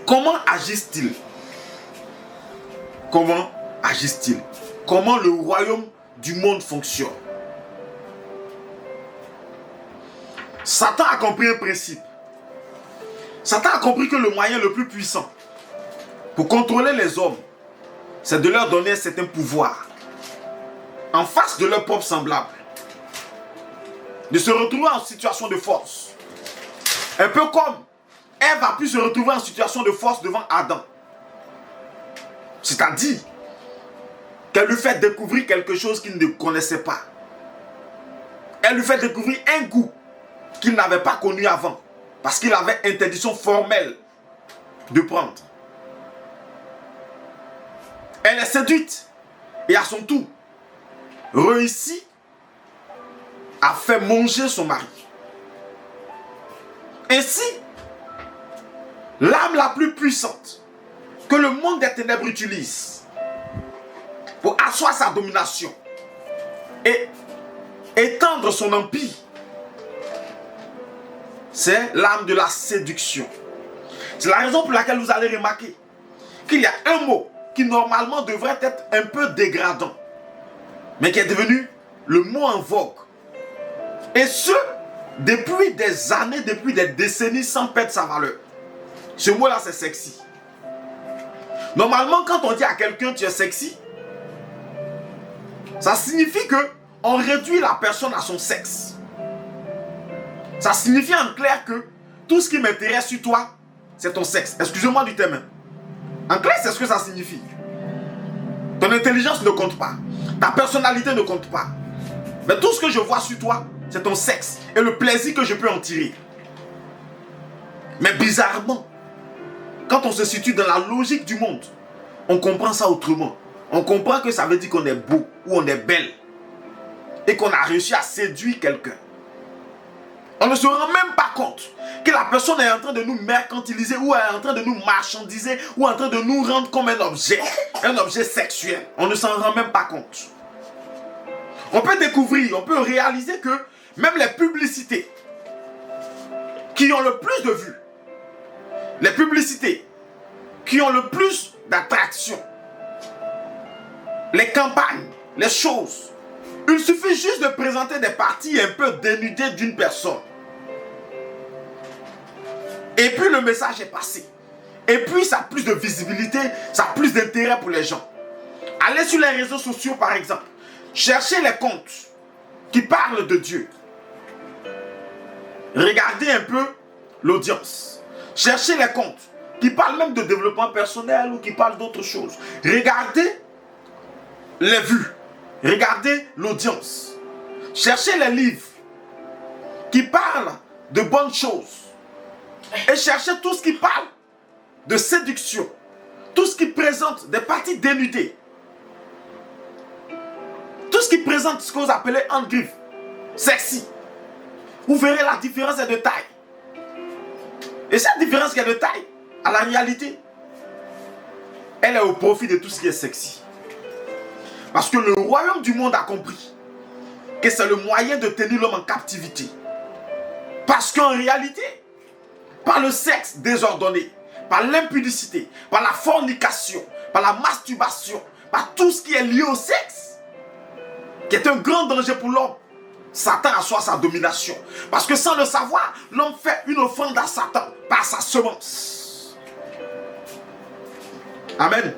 Comment agissent-ils? Comment agissent-ils? Comment le royaume du monde fonctionne? Satan a compris un principe. Satan a compris que le moyen le plus puissant pour contrôler les hommes, c'est de leur donner un certain pouvoir en face de leurs propres semblables, de se retrouver en situation de force. Un peu comme Ève a pu se retrouver en situation de force devant Adam. C'est-à-dire qu'elle lui fait découvrir quelque chose qu'il ne connaissait pas. Elle lui fait découvrir un goût qu'il n'avait pas connu avant, parce qu'il avait interdiction formelle de prendre. Elle est séduite et à son tour réussit à faire manger son mari. Ainsi, l'âme la plus puissante que le monde des ténèbres utilise pour asseoir sa domination et étendre son empire, c'est l'âme de la séduction. C'est la raison pour laquelle vous allez remarquer qu'il y a un mot qui normalement devrait être un peu dégradant, mais qui est devenu le mot en vogue. Et ce, depuis des années, depuis des décennies, sans perdre sa valeur. Ce mot-là, c'est sexy. Normalement, quand on dit à quelqu'un tu es sexy, ça signifie que on réduit la personne à son sexe. Ça signifie en clair que tout ce qui m'intéresse sur toi, c'est ton sexe. Excusez-moi du terme. En clair, c'est ce que ça signifie. Ton intelligence ne compte pas. Ta personnalité ne compte pas. Mais tout ce que je vois sur toi, c'est ton sexe et le plaisir que je peux en tirer. Mais bizarrement, quand on se situe dans la logique du monde, on comprend ça autrement. On comprend que ça veut dire qu'on est beau ou on est belle et qu'on a réussi à séduire quelqu'un. On ne se rend même pas compte que la personne est en train de nous mercantiliser ou est en train de nous marchandiser ou en train de nous rendre comme un objet sexuel. On ne s'en rend même pas compte. On peut découvrir, on peut réaliser que même les publicités qui ont le plus de vues, les publicités qui ont le plus d'attraction, les campagnes, les choses, il suffit juste de présenter des parties un peu dénudées d'une personne. Et puis le message est passé. Et puis ça a plus de visibilité, ça a plus d'intérêt pour les gens. Allez sur les réseaux sociaux par exemple. Cherchez les comptes qui parlent de Dieu. Regardez un peu l'audience. Cherchez les comptes qui parlent même de développement personnel ou qui parlent d'autres choses. Regardez les vues. Regardez l'audience. Cherchez les livres qui parlent de bonnes choses. Et cherchez tout ce qui parle de séduction. Tout ce qui présente des parties dénudées. Tout ce qui présente ce que vous appelez en griffe, sexy. Vous verrez la différence est de taille. Et cette différence qui est de taille, à la réalité, elle est au profit de tout ce qui est sexy. Parce que le royaume du monde a compris que c'est le moyen de tenir l'homme en captivité. Parce qu'en réalité, par le sexe désordonné, par l'impudicité, par la fornication, par la masturbation, par tout ce qui est lié au sexe, qui est un grand danger pour l'homme, Satan assoit sa domination. Parce que sans le savoir, l'homme fait une offrande à Satan par sa semence. Amen.